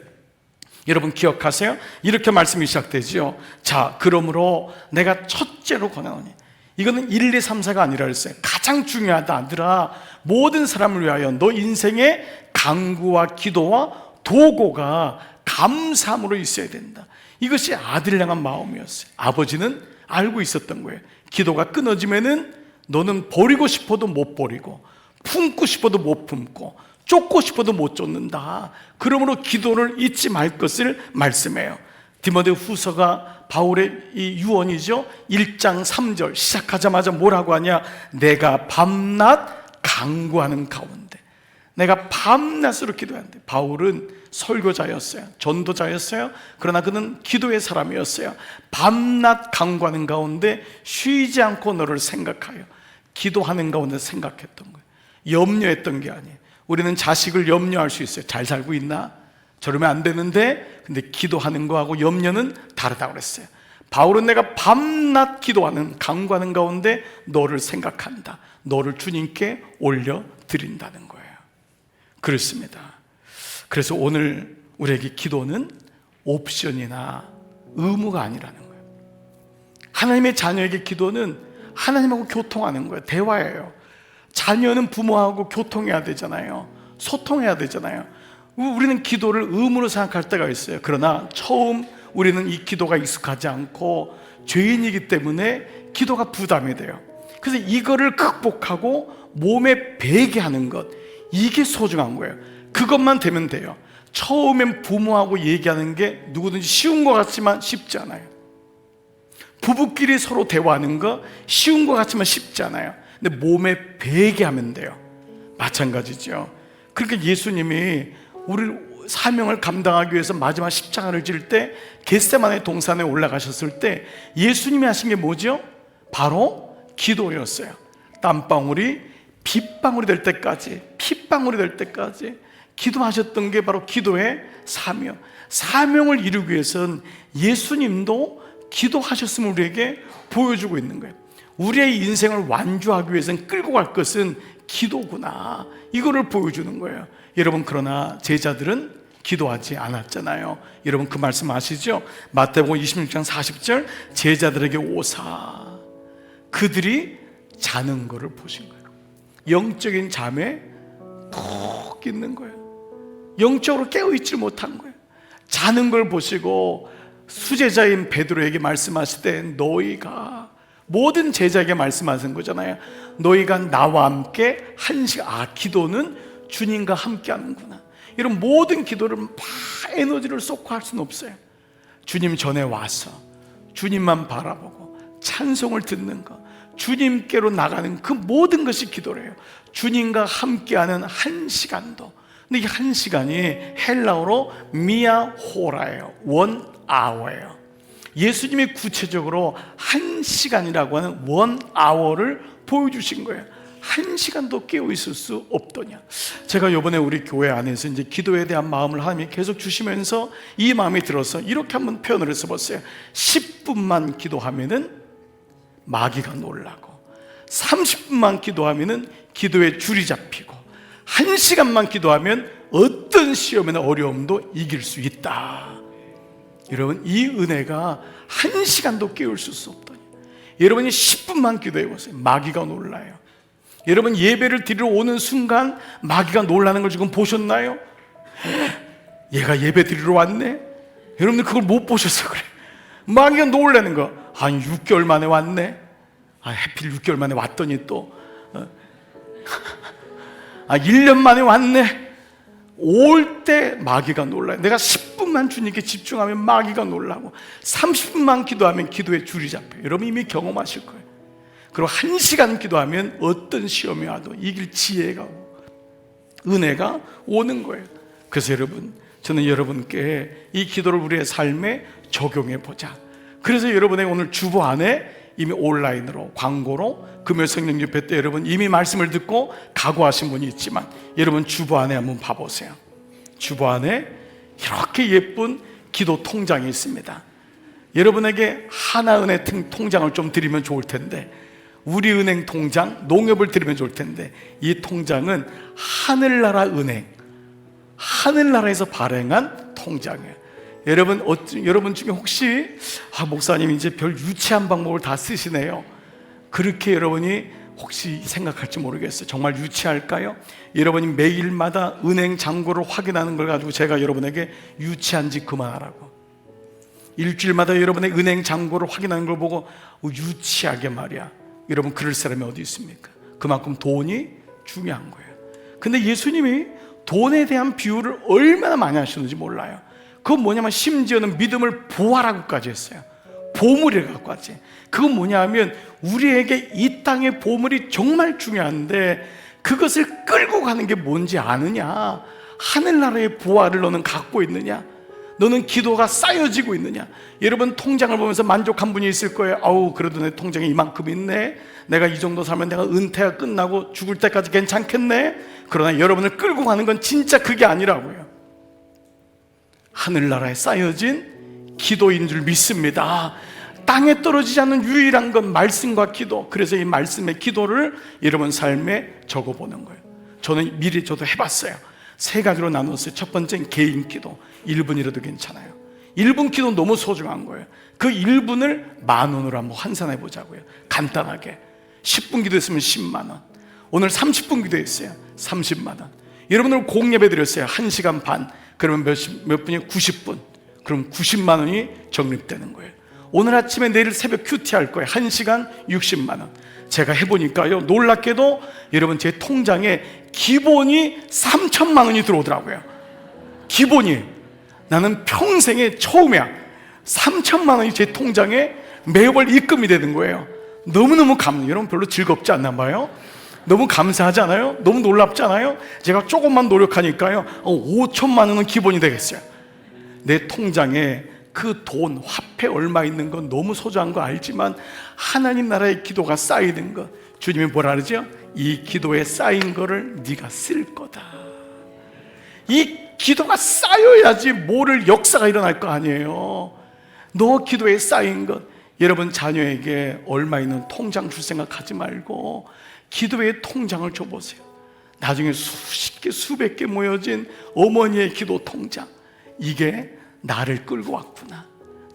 여러분 기억하세요? 이렇게 말씀이 시작되죠. 자, 그러므로 내가 첫째로 권하노니, 이거는 1, 2, 3, 4가 아니라 그랬어요. 가장 중요하다. 아들아, 모든 사람을 위하여 너 인생의 간구와 기도와 도고가 감사함으로 있어야 된다. 이것이 아들을 향한 마음이었어요. 아버지는 알고 있었던 거예요. 기도가 끊어지면은 너는 버리고 싶어도 못 버리고, 품고 싶어도 못 품고, 쫓고 싶어도 못 쫓는다. 그러므로 기도를 잊지 말 것을 말씀해요. 디모데 후서가 바울의 이 유언이죠. 1장 3절 시작하자마자 뭐라고 하냐? 내가 밤낮 간구하는 가운데. 내가 밤낮으로 기도하는데, 바울은 설교자였어요. 전도자였어요. 그러나 그는 기도의 사람이었어요. 밤낮 간구하는 가운데 쉬지 않고 너를 생각하여, 기도하는 가운데 생각했던 거예요. 염려했던 게 아니에요. 우리는 자식을 염려할 수 있어요. 잘 살고 있나? 저러면 안 되는데. 근데 기도하는 거하고 염려는 다르다고 그랬어요. 바울은 내가 밤낮 기도하는, 간구하는 가운데 너를 생각한다. 너를 주님께 올려드린다는 거예요. 그렇습니다. 그래서 오늘 우리에게 기도는 옵션이나 의무가 아니라는 거예요. 하나님의 자녀에게 기도는 하나님하고 교통하는 거예요. 대화예요. 자녀는 부모하고 교통해야 되잖아요. 소통해야 되잖아요. 우리는 기도를 의무로 생각할 때가 있어요. 그러나 처음 우리는 이 기도가 익숙하지 않고 죄인이기 때문에 기도가 부담이 돼요. 그래서 이거를 극복하고 몸에 배게 하는 것, 이게 소중한 거예요. 그것만 되면 돼요. 처음엔 부모하고 얘기하는 게 누구든지 쉬운 것 같지만 쉽지 않아요. 부부끼리 서로 대화하는 거 쉬운 것 같지만 쉽지 않아요. 근데 몸에 배게 하면 돼요. 마찬가지죠. 그러니까 예수님이 우리를 사명을 감당하기 위해서 마지막 십자가를 질 때 겟세마네 동산에 올라가셨을 때 예수님이 하신 게 뭐죠? 바로 기도였어요. 땀방울이 빗방울이 될 때까지, 핏방울이 될 때까지 기도하셨던 게 바로 기도의 사명. 사명을 이루기 위해서는 예수님도 기도하셨음을 우리에게 보여주고 있는 거예요. 우리의 인생을 완주하기 위해서는 끌고 갈 것은 기도구나, 이거를 보여주는 거예요. 여러분, 그러나 제자들은 기도하지 않았잖아요. 여러분 그 말씀 아시죠? 마태복음 26장 40절 제자들에게 오사, 그들이 자는 것을 보신 거예요. 영적인 잠에 푹 있는 거예요. 영적으로 깨어있지 못한 거예요. 자는 걸 보시고 수제자인 베드로에게 말씀하실 때 너희가, 모든 제자에게 말씀하신 거잖아요. 너희가 나와 함께 한 시간, 기도는 주님과 함께 하는구나. 이런 모든 기도를 막 에너지를 쏟고 할 수는 없어요. 주님 전에 와서 주님만 바라보고 찬송을 듣는 것, 주님께로 나가는 그 모든 것이 기도래요. 주님과 함께하는 한 시간도. 근데 이 한 시간이 헬라어로 미아호라예요. 원 아워예요. 예수님이 구체적으로 한 시간이라고 하는 원 아워를 보여주신 거예요. 한 시간도 깨어 있을 수 없더냐. 제가 이번에 우리 교회 안에서 이제 기도에 대한 마음을 하나님이 계속 주시면서 이 마음이 들어서 이렇게 한번 표현을 해서 봤어요. 10분만 기도하면은 마귀가 놀라고, 30분만 기도하면은 기도에 줄이 잡히고, 1시간만 기도하면 어떤 시험이나 어려움도 이길 수 있다. 여러분, 이 은혜가 1시간도 깨울 수 없더니, 여러분이 10분만 기도해 보세요. 마귀가 놀라요. 여러분, 예배를 드리러 오는 순간 마귀가 놀라는 걸 지금 보셨나요? 얘가 예배 드리러 왔네? 여러분들 그걸 못 보셔서 그래. 마귀가 놀라는 거. 한 6개월 만에 왔네? 해필 6개월 만에 왔더니 또 1년 만에 왔네? 올 때 마귀가 놀라요. 내가 10분만 주님께 집중하면 마귀가 놀라고, 30분만 기도하면 기도에 줄이 잡혀요. 여러분 이미 경험하실 거예요. 그리고 1시간 기도하면 어떤 시험이 와도 이길 지혜가 오고 은혜가 오는 거예요. 그래서 여러분, 저는 여러분께 이 기도를 우리의 삶에 적용해 보자. 그래서 여러분의 오늘 주보 안에 이미 온라인으로, 광고로 금요 성령 집회 때 여러분 이미 말씀을 듣고 각오하신 분이 있지만, 여러분 주보 안에 한번 봐보세요. 주보 안에 이렇게 예쁜 기도 통장이 있습니다. 여러분에게 하나은행 통장을 좀 드리면 좋을 텐데, 우리은행 통장, 농협을 드리면 좋을 텐데, 이 통장은 하늘나라 은행, 하늘나라에서 발행한 통장이에요. 여러분 중에 혹시 목사님 이제 별 유치한 방법을 다 쓰시네요, 그렇게 여러분이 혹시 생각할지 모르겠어요. 정말 유치할까요? 여러분이 매일마다 은행 잔고를 확인하는 걸 가지고 제가 여러분에게 유치한지 그만하라고, 일주일마다 여러분의 은행 잔고를 확인하는 걸 보고 유치하게 말이야, 여러분 그럴 사람이 어디 있습니까? 그만큼 돈이 중요한 거예요. 근데 예수님이 돈에 대한 비유를 얼마나 많이 하시는지 몰라요. 그건 뭐냐면 심지어는 믿음을 보화라고까지 했어요. 보물이라고 갖고 왔지. 그건 뭐냐면 우리에게 이 땅의 보물이 정말 중요한데 그것을 끌고 가는 게 뭔지 아느냐? 하늘나라의 보화를 너는 갖고 있느냐? 너는 기도가 쌓여지고 있느냐? 여러분 통장을 보면서 만족한 분이 있을 거예요. 아우 그래도 내 통장에 이만큼 있네. 내가 이 정도 살면 내가 은퇴가 끝나고 죽을 때까지 괜찮겠네. 그러나 여러분을 끌고 가는 건 진짜 그게 아니라고요. 하늘나라에 쌓여진 기도인 줄 믿습니다. 땅에 떨어지지 않는 유일한 건 말씀과 기도. 그래서 이 말씀의 기도를 여러분 삶에 적어보는 거예요. 저는 미리 저도 해봤어요. 세 가지로 나눴어요. 첫 번째는 개인 기도. 1분이라도 괜찮아요. 1분 기도 너무 소중한 거예요. 그 1분을 10,000원으로 한번 환산해 보자고요. 간단하게 10분 기도했으면 10만 원. 오늘 30분 기도했어요. 30만 원. 여러분들 공예배 드렸어요. 1시간 반. 그러면 몇 분이 90분. 그럼 90만 원이 적립되는 거예요. 오늘 아침에 내일 새벽 큐티 할 거예요. 1시간 60만 원. 제가 해보니까요, 놀랍게도 여러분 제 통장에 기본이 3천만 원이 들어오더라고요. 기본이. 나는 평생에 처음이야. 3천만 원이 제 통장에 매월 입금이 되는 거예요. 너무너무 여러분 별로 즐겁지 않나 봐요. 너무 감사하지 않아요? 너무 놀랍지 않아요? 제가 조금만 노력하니까요 5천만 원은 기본이 되겠어요. 내 통장에 그 돈, 화폐 얼마 있는 건 너무 소중한 거 알지만 하나님 나라의 기도가 쌓이는 것, 주님이 뭐라 그러죠? 이 기도에 쌓인 거를 네가 쓸 거다. 이 기도가 쌓여야지 뭐를 역사가 일어날 거 아니에요. 너 기도에 쌓인 것, 여러분 자녀에게 얼마 있는 통장 줄 생각하지 말고 기도의 통장을 줘보세요. 나중에 수십 개, 수백 개 모여진 어머니의 기도 통장. 이게 나를 끌고 왔구나.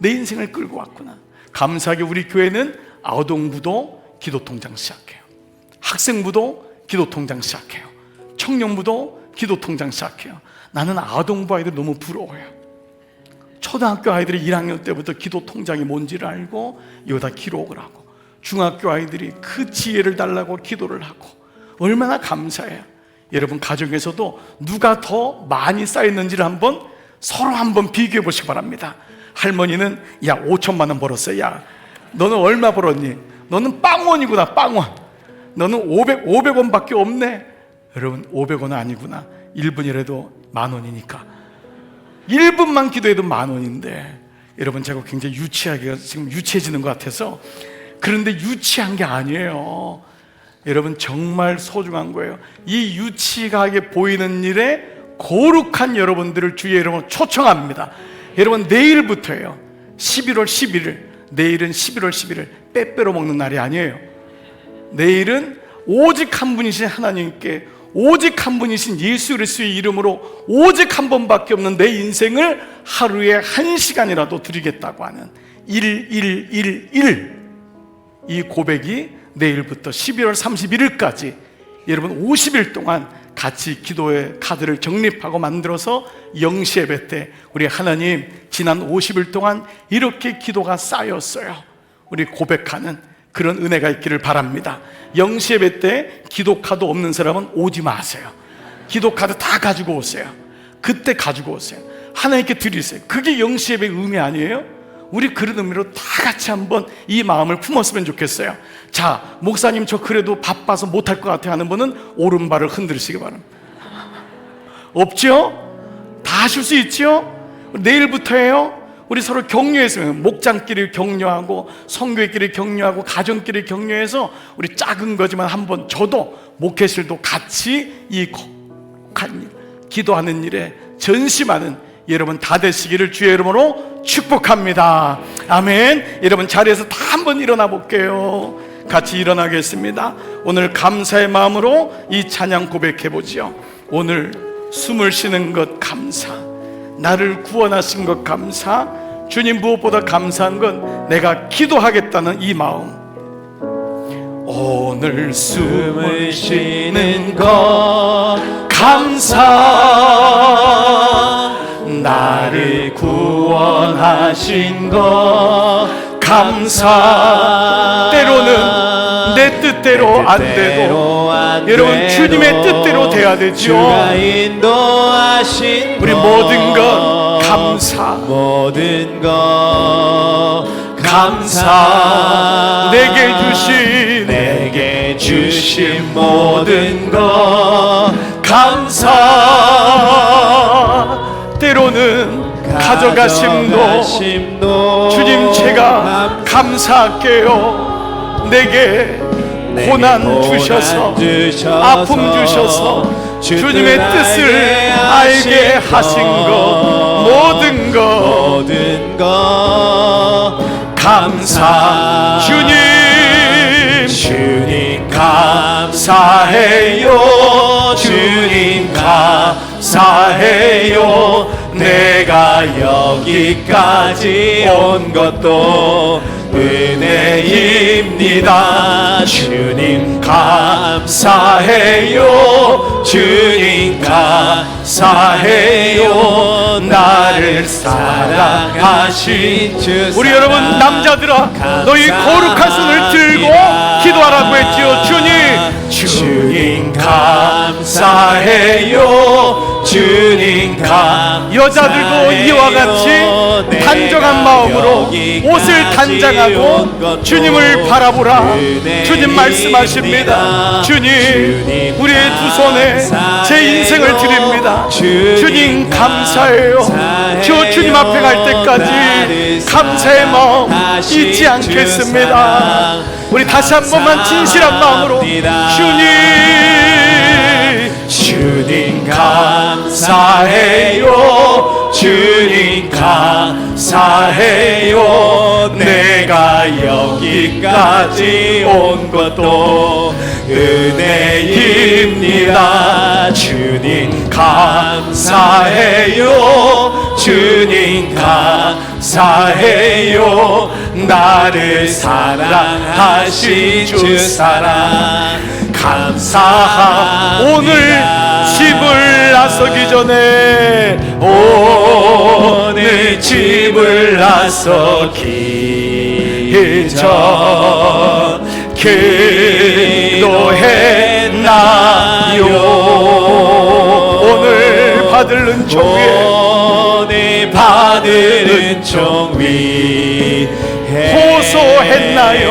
내 인생을 끌고 왔구나. 감사하게 우리 교회는 아동부도 기도 통장 시작해요. 학생부도 기도 통장 시작해요. 청년부도 기도 통장 시작해요. 나는 아동부 아이들 너무 부러워요. 초등학교 아이들이 1학년 때부터 기도 통장이 뭔지를 알고 여기다 기록을 하고, 중학교 아이들이 그 지혜를 달라고 기도를 하고, 얼마나 감사해요. 여러분 가정에서도 누가 더 많이 쌓였는지를 서로 한번 비교해 보시기 바랍니다. 할머니는 야 5천만 원 벌었어. 야 너는 얼마 벌었니? 너는 빵원이구나. 빵원. 너는 500원밖에 없네. 여러분 500원은 아니구나. 1분이라도 10,000원이니까 1분만 기도해도 10,000원인데, 여러분 제가 굉장히 유치하게 지금 유치해지는 것 같아서 그런데 유치한 게 아니에요. 여러분 정말 소중한 거예요. 이 유치하게 보이는 일에 거룩한 여러분들을 주의 이름으로 초청합니다. 여러분 내일부터예요. 11월 11일. 내일은 11월 11일 빼빼로 먹는 날이 아니에요. 내일은 오직 한 분이신 하나님께, 오직 한 분이신 예수 그리스도의 이름으로 오직 한 번밖에 없는 내 인생을 하루에 1시간이라도 드리겠다고 하는 11111, 이 고백이 내일부터 12월 31일까지 여러분 50일 동안 같이 기도의 카드를 정립하고 만들어서 영시 예배 때 우리 하나님 지난 50일 동안 이렇게 기도가 쌓였어요, 우리 고백하는 그런 은혜가 있기를 바랍니다. 영시 예배 때 기도 카드 없는 사람은 오지 마세요. 기도 카드 다 가지고 오세요. 그때 가지고 오세요. 하나님께 드리세요. 그게 영시 예배의 의미 아니에요? 우리 그런 의미로 다 같이 한번 이 마음을 품었으면 좋겠어요. 자, 목사님 저 그래도 바빠서 못할 것 같아 하는 분은 오른발을 흔들으시기 바랍니다. 없죠? 다 하실 수 있죠? 내일부터예요. 우리 서로 격려했으면, 목장끼리 격려하고 성교회끼리 격려하고 가정끼리 격려해서 우리 작은 거지만 한번, 저도 목회실도 같이 이 기도하는 일에 전심하는 여러분 다 되시기를 주의 이름으로 축복합니다. 아멘. 여러분 자리에서 다 한번 일어나 볼게요. 같이 일어나겠습니다. 오늘 감사의 마음으로 이 찬양 고백해보지요. 오늘 숨을 쉬는 것 감사, 나를 구원하신 것 감사, 주님 무엇보다 감사한 건 내가 기도하겠다는 이 마음. 오늘 숨을 쉬는 것 감사, 나를 구원하신 것 감사. 때로는 내 뜻 뜻대로 안 돼도 여러분 주님의 뜻대로 돼야 되죠.
주가 인도하신
우리 모든 것 감사,
모든 것 감사, 내게 주신 모든 것 감사.
때로는 가져가심도 주님 제가 감사할게요. 내게 고난 주셔서 아픔 주셔서 주님의 뜻을 알게 하신 것 모든 것 감사. 주님 감사해요. 주님 감사해요. 내가 여기까지 온 것도 은혜입니다. 주님 감사해요. 주님 감사해요. 나를 사랑하신 주. 우리 여러분 남자들아, 너희 거룩한 손을 들고 기도하라고 했지요. 주님 감사해요. 주님 여자들도 이와 같이 단정한 마음으로 옷을 단장하고 주님을 바라보라. 주님 말씀하십니다. 주님, 우리의 두 손에 제 인생을 드립니다. 주님 감사해요. 저 주님 앞에 갈 때까지 감사의 마음 잊지 않겠습니다. 우리 다시 한 번만 진실한 마음으로 주님 감사해요. 주님 감사해요. 내가 여기까지 온 것도 은혜입니다. 주님 감사해요. 주님 감사해요. 나를 사랑하신 주 사랑 감사하. 오늘 집을 나서기 전에 오늘 집을 나서기 전 기도했나요? 오늘 받을 은총 위에 오늘 받을 은총 위에 호소했나요?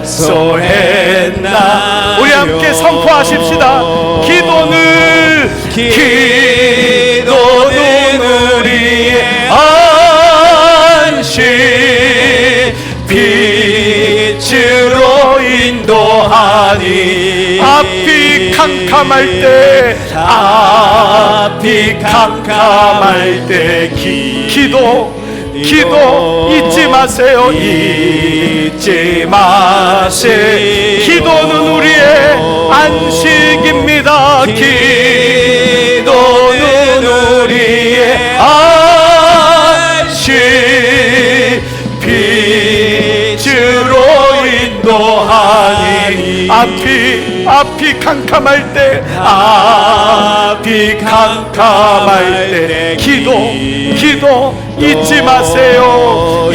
호소했나? 우리 함께 선포하십시다. 기도는 우리의 안식 빛으로 인도하니. 앞이 캄캄할 때 기도 잊지 마세요. 잊지 마세요. 기도는 우리의 안식입니다. 기도는 우리의 안식 빛으로 인도하니. 앞이 캄캄할 때 기도 잊지 마세요.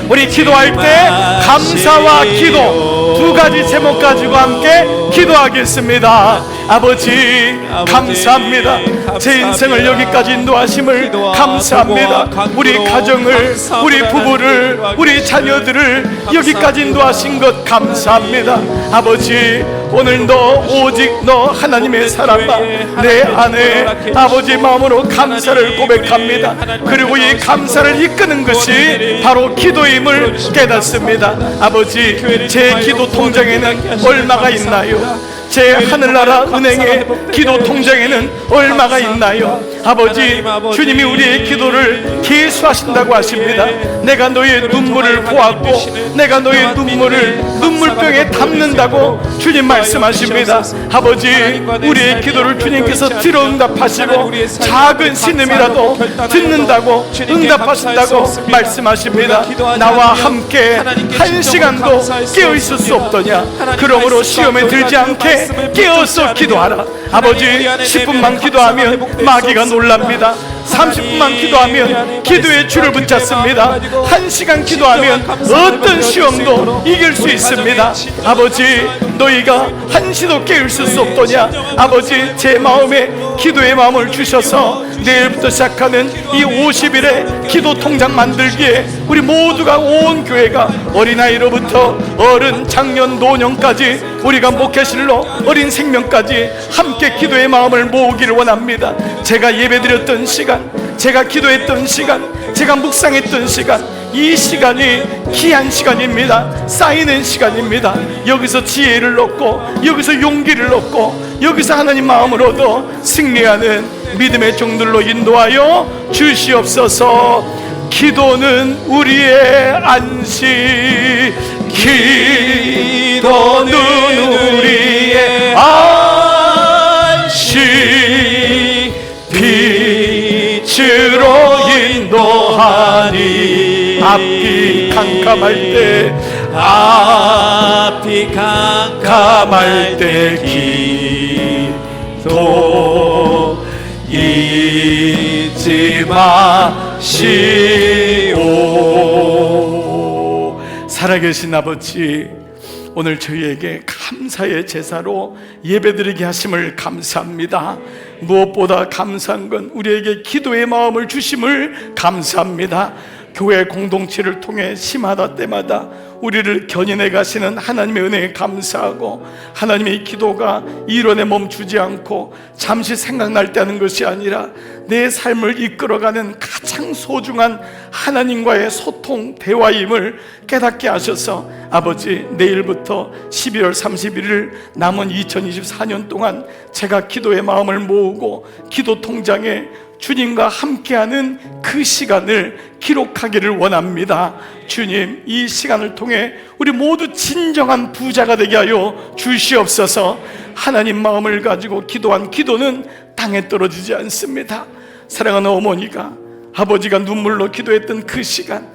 우리 기도할 때 감사와 기도 두 가지 제목 가지고 함께 기도하겠습니다. 아버지 감사합니다. 제 인생을 여기까지 인도하심을 감사합니다. 우리 가정을, 우리 부부를, 우리 자녀들을 여기까지 인도하신 것 감사합니다. 아버지 오늘도 오직 너 하나님의 사랑과 내 안에 아버지 마음으로 감사를 고백합니다. 그리고 이 감사를 이끄는 것이 바로 기도임을 깨닫습니다. 아버지 제 기도 통장에는 얼마가 있나요? 제 하늘나라 은행의 기도 통장에는 얼마가 있나요? 아버지 주님이 우리의 기도를 계수하신다고 하십니다. 내가 너의 눈물을 보았고 내가 너의 눈물을 눈물병에 담는다고 주님 말씀하십니다. 아버지 우리의 기도를 주님께서 들어 응답하시고 작은 신음이라도 듣는다고 응답하신다고 말씀하십니다. 나와 함께 한 시간도 깨어 있을 수 없더냐? 그러므로 시험에 들지 않게 깨어서 기도하라. 아버지 10분만 기도하면 마귀가 놀랍니다. 30분만 기도하면 기도의 줄을 붙잡습니다. 1시간 기도하면 어떤 시험도 이길 수 있습니다. 아버지, 너희가 한시도 깨울 수 없더냐. 아버지, 제 마음에 기도의 마음을 주셔서 내일부터 시작하는 이 50일의 기도 통장 만들기에 우리 모두가, 온 교회가 어린아이로부터 어른, 장년, 노년까지, 우리가 목회실로 어린 생명까지 함께 기도의 마음을 모으기를 원합니다. 제가 예배드렸던 시간, 제가 기도했던 시간, 제가 묵상했던 시간, 이 시간이 귀한 시간입니다. 쌓이는 시간입니다. 여기서 지혜를 얻고, 여기서 용기를 얻고, 여기서 하나님 마음을 얻어 승리하는 믿음의 종들로 인도하여 주시옵소서. 기도는 우리의 안식, 기도는 우리의 안식, 빛으로 인도하니. 앞이 캄캄할 때,
앞이 캄캄할 때
기도 잊지 마시오. 살아계신 아버지, 오늘 저희에게 감사의 제사로 예배드리게 하심을 감사합니다. 무엇보다 감사한 건 우리에게 기도의 마음을 주심을 감사합니다. 교회 공동체를 통해 심하다 때마다 우리를 견인해 가시는 하나님의 은혜에 감사하고, 하나님의 기도가 이론에 멈추지 않고 잠시 생각날 때 하는 것이 아니라 내 삶을 이끌어가는 가장 소중한 하나님과의 소통, 대화임을 깨닫게 하셔서 아버지, 내일부터 12월 31일 남은 2024년 동안 제가 기도의 마음을 모으고 기도 통장에 주님과 함께하는 그 시간을 기록하기를 원합니다. 주님, 이 시간을 통해 우리 모두 진정한 부자가 되게 하여 주시옵소서. 하나님 마음을 가지고 기도한 기도는 땅에 떨어지지 않습니다. 사랑하는 어머니가, 아버지가 눈물로 기도했던 그 시간,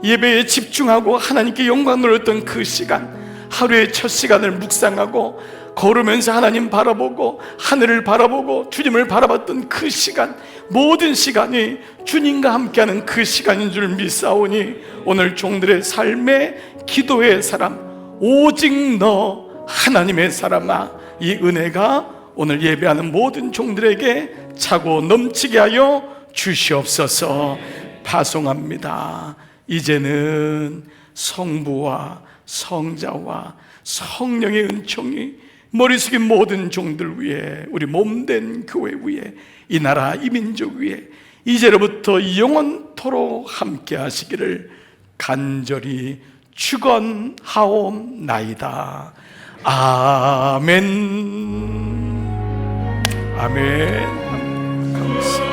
예배에 집중하고 하나님께 영광을 얻던 그 시간, 하루의 첫 시간을 묵상하고 걸으면서 하나님 바라보고 하늘을 바라보고 주님을 바라봤던 그 시간, 모든 시간이 주님과 함께하는 그 시간인 줄 믿사오니 오늘 종들의 삶의 기도의 사람, 오직 너 하나님의 사람아, 이 은혜가 오늘 예배하는 모든 종들에게 차고 넘치게 하여 주시옵소서. 파송합니다. 이제는 성부와 성자와 성령의 은총이 머리 숙인 모든 종들 위에, 우리 몸된 교회 위에, 이 나라 이 민족 위에 이제로부터 영원토록 함께 하시기를 간절히 축원하옵나이다. 아멘. 아멘. 감사합니다.